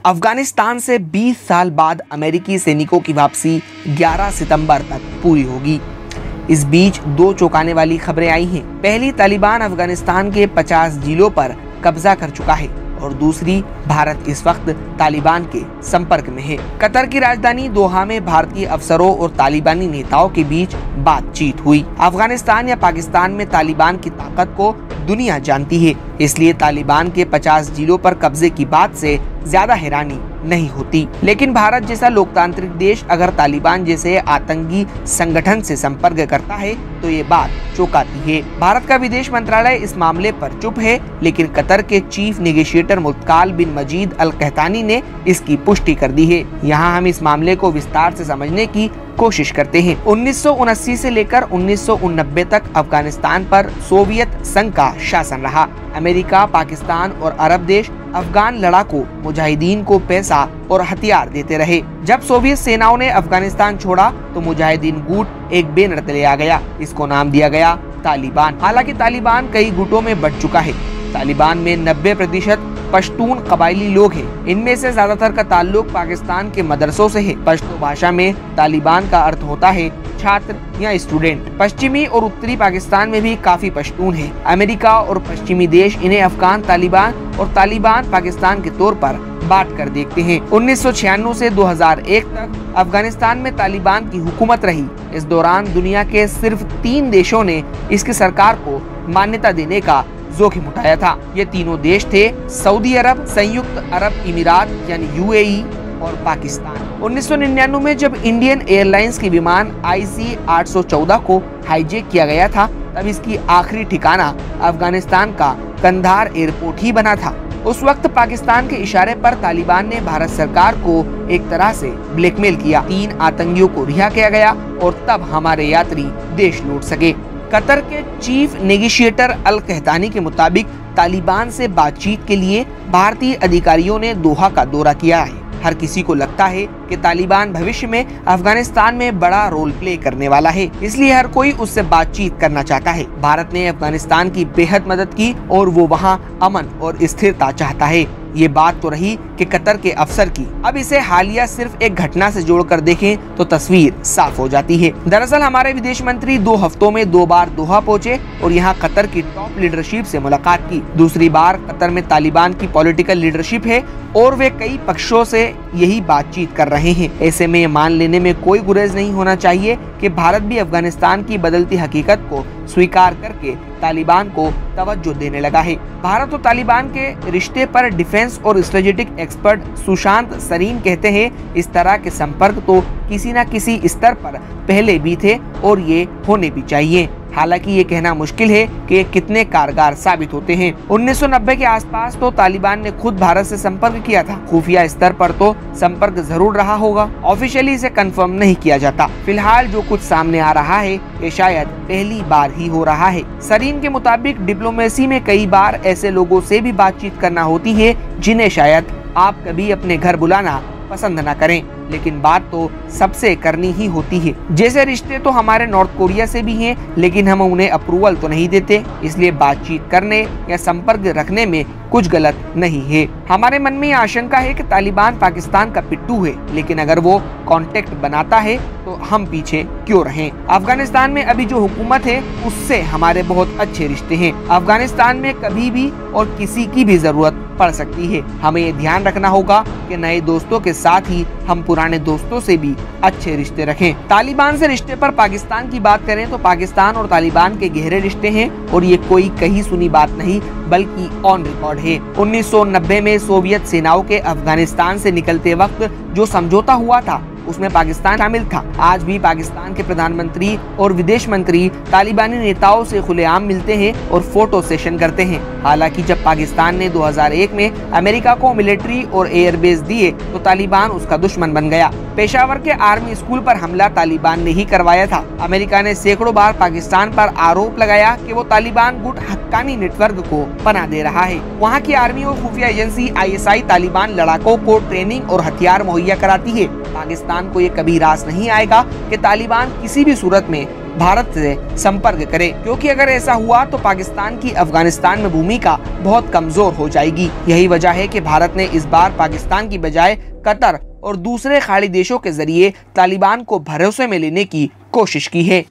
अफगानिस्तान से 20 साल बाद अमेरिकी सैनिकों की वापसी 11 सितंबर तक पूरी होगी। इस बीच दो चौंकाने वाली खबरें आई हैं। पहली, तालिबान अफगानिस्तान के 50 जिलों पर कब्जा कर चुका है और दूसरी, भारत इस वक्त तालिबान के संपर्क में है। कतर की राजधानी दोहा में भारतीय अफसरों और तालिबानी नेताओं के बीच बातचीत हुई। अफगानिस्तान या पाकिस्तान में तालिबान की ताकत को दुनिया जानती है, इसलिए तालिबान के 50 जिलों पर कब्जे की बात से ज्यादा हैरानी नहीं होती। लेकिन भारत जैसा लोकतांत्रिक देश अगर तालिबान जैसे आतंकी संगठन से संपर्क करता है तो ये बात चौंकाती है। भारत का विदेश मंत्रालय इस मामले पर चुप है, लेकिन कतर के चीफ नेगोशिएटर मुत्काल बिन मजीद अल कहतानी ने इसकी पुष्टि कर दी है। यहाँ हम इस मामले को विस्तार से समझने की कोशिश करते हैं। 1979 से लेकर 1989 तक अफगानिस्तान पर सोवियत संघ का शासन रहा। अमेरिका, पाकिस्तान और अरब देश अफगान लड़ाकू मुजाहिदीन को पैसा और हथियार देते रहे। जब सोवियत सेनाओं ने अफगानिस्तान छोड़ा तो मुजाहिदीन गुट एक बैनर तले आ गया। इसको नाम दिया गया तालिबान। हालांकि तालिबान कई गुटों में बंट चुका है। तालिबान में 90% पश्तून कबायली लोग हैं। इनमें से ज्यादातर का ताल्लुक पाकिस्तान के मदरसों से है। पश्तो भाषा में तालिबान का अर्थ होता है छात्र या स्टूडेंट। पश्चिमी और उत्तरी पाकिस्तान में भी काफी पश्तून है। अमेरिका और पश्चिमी देश इन्हें अफगान तालिबान और तालिबान पाकिस्तान के तौर पर बांट कर देखते हैं। 1996 से 2001 तक अफगानिस्तान में तालिबान की हुकूमत रही। इस दौरान दुनिया के सिर्फ 3 देशों ने इसकी सरकार को मान्यता देने का जोखिम उठाया था। ये तीनों देश थे सऊदी अरब, संयुक्त अरब अमीरात यानी यूएई और पाकिस्तान। 1999 में जब इंडियन एयरलाइंस के विमान IC 814 को हाईजैक किया गया था, तब इसकी आखिरी ठिकाना अफगानिस्तान का कंधार एयरपोर्ट ही बना था। उस वक्त पाकिस्तान के इशारे पर तालिबान ने भारत सरकार को एक तरह से ब्लैकमेल किया। 3 आतंकियों को रिहा किया गया और तब हमारे यात्री देश लौट सके। कतर के चीफ नेगोशिएटर अल कहतानी के मुताबिक तालिबान से बातचीत के लिए भारतीय अधिकारियों ने दोहा का दौरा किया है। हर किसी को लगता है कि तालिबान भविष्य में अफगानिस्तान में बड़ा रोल प्ले करने वाला है, इसलिए हर कोई उससे बातचीत करना चाहता है। भारत ने अफगानिस्तान की बेहद मदद की और वो वहां अमन और स्थिरता चाहता है। ये बात तो रही कि कतर के अफसर की। अब इसे हालिया सिर्फ एक घटना से जोड़कर देखें तो तस्वीर साफ हो जाती है। दरअसल हमारे विदेश मंत्री 2 हफ्तों में 2 बार दोहा पहुंचे और यहाँ कतर की टॉप लीडरशिप से मुलाकात की। दूसरी बार कतर में तालिबान की पॉलिटिकल लीडरशिप है और वे कई पक्षों से यही बातचीत कर रहे हैं। ऐसे में मान लेने में कोई गुरेज नहीं होना चाहिए कि भारत भी अफगानिस्तान की बदलती हकीकत को स्वीकार करके तालिबान को तवज्जो देने लगा है। भारत और तालिबान के रिश्ते पर डिफेंस और स्ट्रेटेजिक एक्सपर्ट सुशांत सरीन कहते हैं, इस तरह के संपर्क तो किसी न किसी स्तर पर पहले भी थे और ये होने भी चाहिए। हालांकि ये कहना मुश्किल है कि ये कितने कारगर साबित होते हैं। 1990 के आसपास तो तालिबान ने खुद भारत से संपर्क किया था। खुफिया स्तर पर तो संपर्क जरूर रहा होगा, ऑफिशियली इसे कंफर्म नहीं किया जाता। फिलहाल जो कुछ सामने आ रहा है ये शायद पहली बार ही हो रहा है। सरीन के मुताबिक डिप्लोमेसी में कई बार ऐसे लोगों से भी बातचीत करना होती है जिन्हें शायद आप कभी अपने घर बुलाना पसंद न करें, लेकिन बात तो सबसे करनी ही होती है। जैसे रिश्ते तो हमारे नॉर्थ कोरिया से भी हैं, लेकिन हम उन्हें अप्रूवल तो नहीं देते, इसलिए बातचीत करने या संपर्क रखने में कुछ गलत नहीं है। हमारे मन में यह आशंका है कि तालिबान पाकिस्तान का पिट्ठू है, लेकिन अगर वो कांटेक्ट बनाता है तो हम पीछे क्यों रहें। अफगानिस्तान में अभी जो हुकूमत है उससे हमारे बहुत अच्छे रिश्ते हैं। अफगानिस्तान में कभी भी और किसी की भी जरूरत पड़ सकती है। हमें ये ध्यान रखना होगा कि नए दोस्तों के साथ ही हम पुराने दोस्तों से भी अच्छे रिश्ते रखें। तालिबान से रिश्ते पर पाकिस्तान की बात करें तो पाकिस्तान और तालिबान के गहरे रिश्ते हैं और ये कोई कही सुनी बात नहीं बल्कि ऑन रिकॉर्ड है। 1990 में सोवियत सेनाओं के अफगानिस्तान से निकलते वक्त जो समझौता हुआ था उसमें पाकिस्तान शामिल था। आज भी पाकिस्तान के प्रधानमंत्री और विदेश मंत्री तालिबानी नेताओं से खुलेआम मिलते हैं और फोटो सेशन करते हैं। हालांकि जब पाकिस्तान ने 2001 में अमेरिका को मिलिट्री और एयरबेस दिए तो तालिबान उसका दुश्मन बन गया। पेशावर के आर्मी स्कूल पर हमला तालिबान ने ही करवाया था। अमेरिका ने सैकड़ों बार पाकिस्तान पर आरोप लगाया कि वो तालिबान गुट हक्कानी नेटवर्क को पनाह दे रहा है। वहाँ की आर्मी और खुफिया एजेंसी ISI तालिबान लड़ाकों को ट्रेनिंग और हथियार मुहैया कराती है। पाकिस्तान को ये कभी रास नहीं आएगा कि तालिबान किसी भी सूरत में भारत से संपर्क करे, क्योंकि अगर ऐसा हुआ तो पाकिस्तान की अफगानिस्तान में भूमिका बहुत कमजोर हो जाएगी। यही वजह है कि भारत ने इस बार पाकिस्तान की बजाय कतर और दूसरे खाड़ी देशों के जरिए तालिबान को भरोसे में लेने की कोशिश की है।